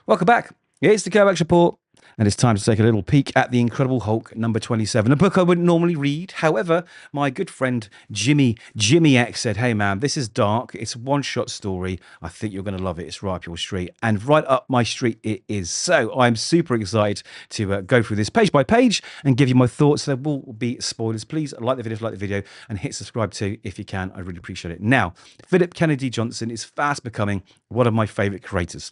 Welcome back. It's the Kovacs Report, and it's time to take a little peek at The Incredible Hulk number 27, a book I wouldn't normally read. However, my good friend Jimmy X said, hey man, this is dark. It's a one-shot story. I think you're going to love it. It's right up your street. And right up my street it is. So I'm super excited to go through this page by page and give you my thoughts. There will be spoilers. Please like the video if you like the video, and hit subscribe too if you can. I really appreciate it. Now, Phillip Kennedy Johnson is fast becoming one of my favorite creators.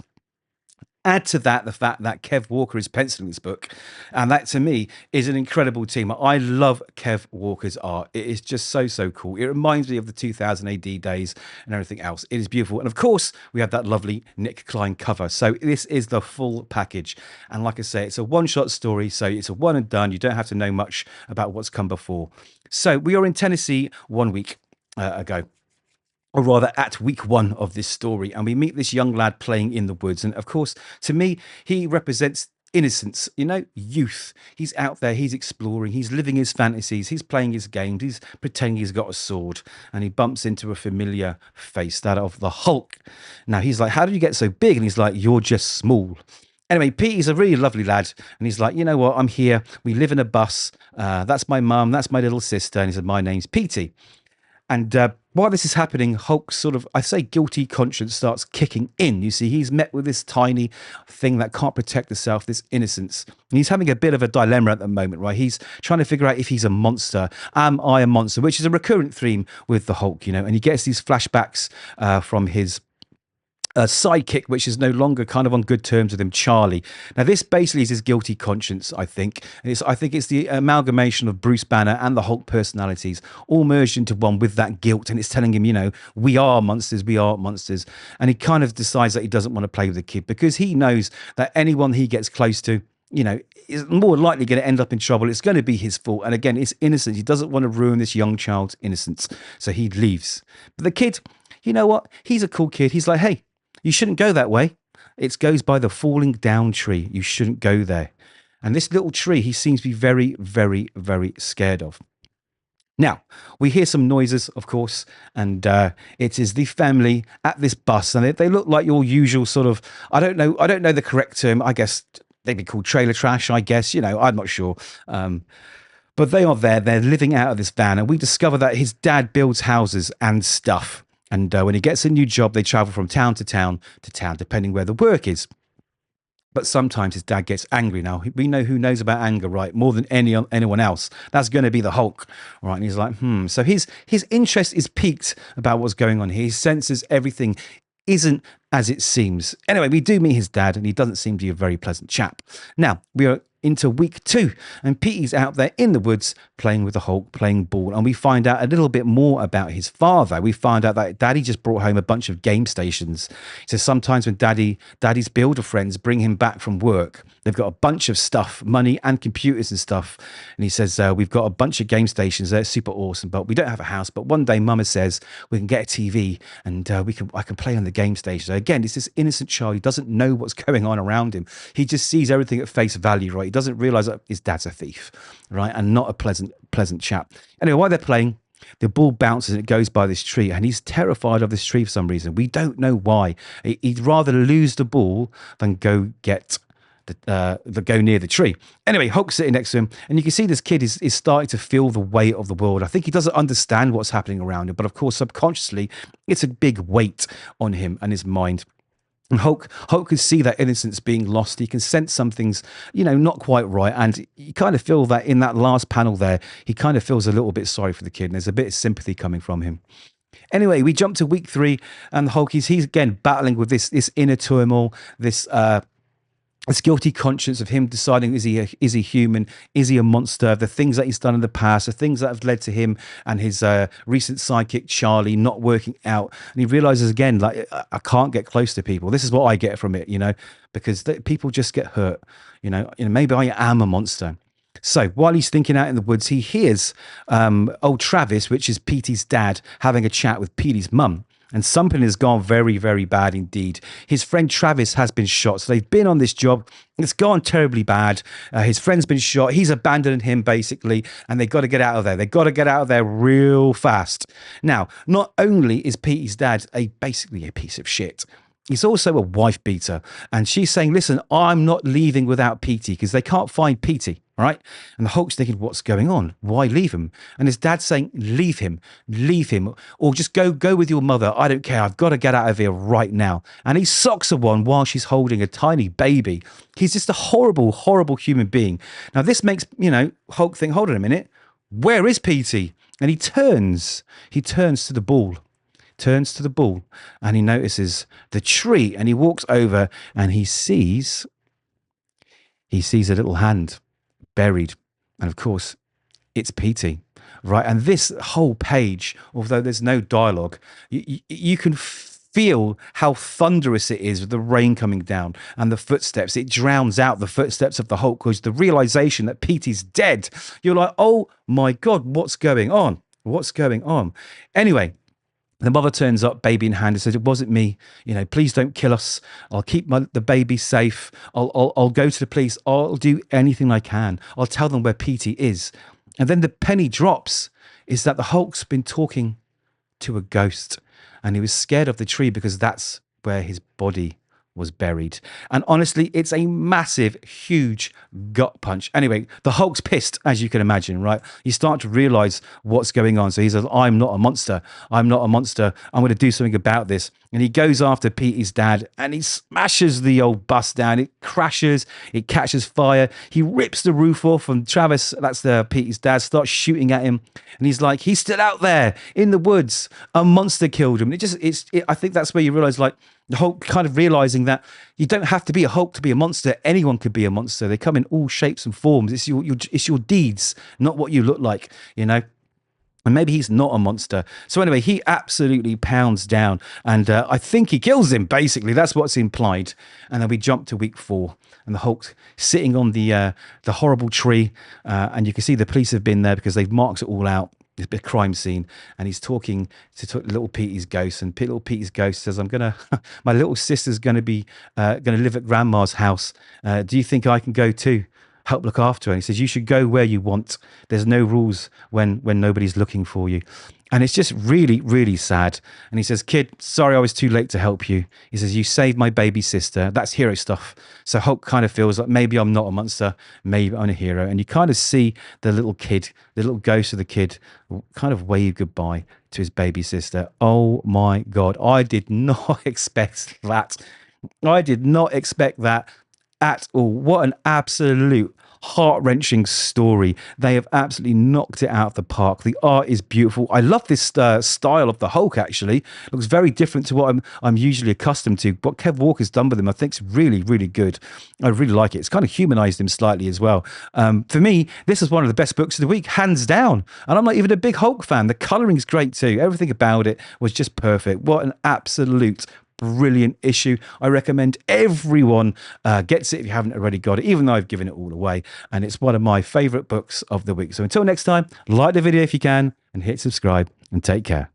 Add to that the fact that Kev Walker is penciling this book, and that to me is an incredible team. I love Kev Walker's art. It is just so cool. It reminds me of the 2000 AD days and everything else. It is beautiful. And of course, we have that lovely Nick Klein cover. So this is the full package. And like I say, it's a one-shot story, so it's a one and done. You don't have to know much about what's come before. So we are in Tennessee 1 week ago. Or rather at week one of this story, and we meet this young lad playing in the woods. And of course, to me, he represents innocence, youth. He's out there, he's exploring, he's living his fantasies, he's playing his games, he's pretending he's got a sword, and he bumps into a familiar face, that of the Hulk. Now he's like, how did you get so big? And he's like, you're just small. Anyway, Petey's a really lovely lad, and he's like, you know what, I'm here, we live in a bus, that's my mum, that's my little sister, and he said, my name's Petey. And while this is happening, Hulk's sort of, I say, guilty conscience starts kicking in. You see, he's met with this tiny thing that can't protect itself, this innocence. And he's having a bit of a dilemma at the moment, right? He's trying to figure out if he's a monster. Am I a monster? Which is a recurrent theme with the Hulk, and he gets these flashbacks from his sidekick, which is no longer kind of on good terms with him, Charlie. Now, this basically is his guilty conscience, I think. I think it's the amalgamation of Bruce Banner and the Hulk personalities all merged into one with that guilt, and it's telling him, we are monsters, we are monsters. And he kind of decides that he doesn't want to play with the kid because he knows that anyone he gets close to, is more likely going to end up in trouble. It's going to be his fault. And again, it's innocence. He doesn't want to ruin this young child's innocence. So he leaves. But the kid, you know what? He's a cool kid. He's like, hey, you shouldn't go that way. It goes by the falling down tree. You shouldn't go there. And this little tree, he seems to be very scared of. Now, we hear some noises, of course, and it is the family at this bus. And they look like your usual sort of, I don't know the correct term. I guess they'd be called trailer trash, I guess. I'm not sure. But they are there. They're living out of this van. And we discover that his dad builds houses and stuff. And when he gets a new job, they travel from town to town, depending where the work is. But sometimes his dad gets angry. Now, we know who knows about anger, right? More than anyone else. That's going to be the Hulk, right? And he's like, So his interest is piqued about what's going on here. He senses everything isn't as it seems. Anyway, we do meet his dad, and he doesn't seem to be a very pleasant chap. Now, we are into week 2, and Petey's out there in the woods playing with the Hulk, playing ball, and we find out a little bit more about his father. We find out that Daddy just brought home a bunch of game stations. So sometimes when Daddy's builder friends bring him back from work, they've got a bunch of stuff, money and computers and stuff, and he says, we've got a bunch of game stations, they're super awesome, but we don't have a house, but one day Mama says we can get a TV, and I can play on the game station. So again, it's this innocent child. He doesn't know what's going on around him. He just sees everything at face value, right? He doesn't realize that his dad's a thief, right? And not a pleasant chap. Anyway, while they're playing, the ball bounces and it goes by this tree, and he's terrified of this tree for some reason. We don't know why. He'd rather lose the ball than go get go near the tree. Anyway, Hulk's sitting next to him, and you can see this kid is starting to feel the weight of the world. I think he doesn't understand what's happening around him, but of course, subconsciously, it's a big weight on him and his mind. And Hulk can see that innocence being lost. He can sense something's, not quite right. And you kind of feel that in that last panel there, he kind of feels a little bit sorry for the kid. And there's a bit of sympathy coming from him. Anyway, we jump to week 3, and Hulk, he's again battling with this inner turmoil, this guilty conscience of him deciding, is he human? Is he a monster? The things that he's done in the past, the things that have led to him and his recent sidekick, Charlie, not working out. And he realizes again, like, I can't get close to people. This is what I get from it, because people just get hurt. Maybe I am a monster. So while he's thinking out in the woods, he hears old Travis, which is Petey's dad, having a chat with Petey's mum. And something has gone very, very bad indeed. His friend Travis has been shot. So they've been on this job. It's gone terribly bad. His friend's been shot. He's abandoned him, basically. And they've got to get out of there. They've got to get out of there real fast. Now, not only is Petey's dad basically a piece of shit, He's also a wife beater. And she's saying, listen, I'm not leaving without Petey because they can't find Petey. All right. And the Hulk's thinking, what's going on? Why leave him? And his dad's saying, leave him, or just go with your mother. I don't care. I've got to get out of here right now. And he socks her one while she's holding a tiny baby. He's just a horrible, horrible human being. Now, this makes, Hulk think, hold on a minute. Where is Petey? And he turns to the ball. Turns to the ball and he notices the tree, and he walks over and he sees a little hand buried, and of course it's Petey, right? And this whole page, although there's no dialogue, you can feel how thunderous it is with the rain coming down and the footsteps. It drowns out the footsteps of the Hulk because the realization that Petey's dead. You're like, oh my God, what's going on? Anyway, the mother turns up, baby in hand, and says, it wasn't me. Please don't kill us. I'll keep the baby safe. I'll go to the police. I'll do anything I can. I'll tell them where Petey is. And then the penny drops is that the Hulk's been talking to a ghost, and he was scared of the tree because that's where his body was buried. And honestly, it's a massive, huge gut punch. Anyway, the Hulk's pissed, as you can imagine, right? You start to realize what's going on. So he says, I'm not a monster. I'm going to do something about this. And he goes after Petey's dad and he smashes the old bus down. It crashes. It catches fire. He rips the roof off, and Travis, that's Petey's dad, starts shooting at him. And he's like, he's still out there in the woods. A monster killed him. I think that's where you realize, like, the Hulk kind of realizing that you don't have to be a Hulk to be a monster. Anyone could be a monster. They come in all shapes and forms. It's your deeds, not what you look like, And maybe he's not a monster. So anyway, he absolutely pounds down, and I think he kills him, basically. That's what's implied. And then we jump to week 4, and the Hulk's sitting on the horrible tree, and you can see the police have been there because they've marked it all out. It's a big crime scene, and he's talking to little Petey's ghost, and little Petey's ghost says, my little sister's going to live at grandma's house. Do you think I can go too? Help look after her. And he says, you should go where you want. There's no rules when nobody's looking for you. And it's just really, really sad. And he says, kid, sorry I was too late to help you. He says, you saved my baby sister. That's hero stuff. So Hulk kind of feels like maybe I'm not a monster, maybe I'm a hero. And you kind of see the little kid, the little ghost of the kid, kind of wave goodbye to his baby sister. Oh my God, I did not expect that. I did not expect that at all. What an absolute heart-wrenching story. They have absolutely knocked it out of the park. The art is beautiful. I love this style of the Hulk, actually. It looks very different to what I'm usually accustomed to. What Kev Walker's done with him, I think, is really, really good. I really like it. It's kind of humanized him slightly as well. For me, this is one of the best books of the week, hands down. And I'm not even a big Hulk fan. The coloring's great too. Everything about it was just perfect. What an absolute brilliant issue. I recommend everyone gets it if you haven't already got it, even though I've given it all away. And it's one of my favorite books of the week. So until next time, like the video if you can, and hit subscribe, and take care.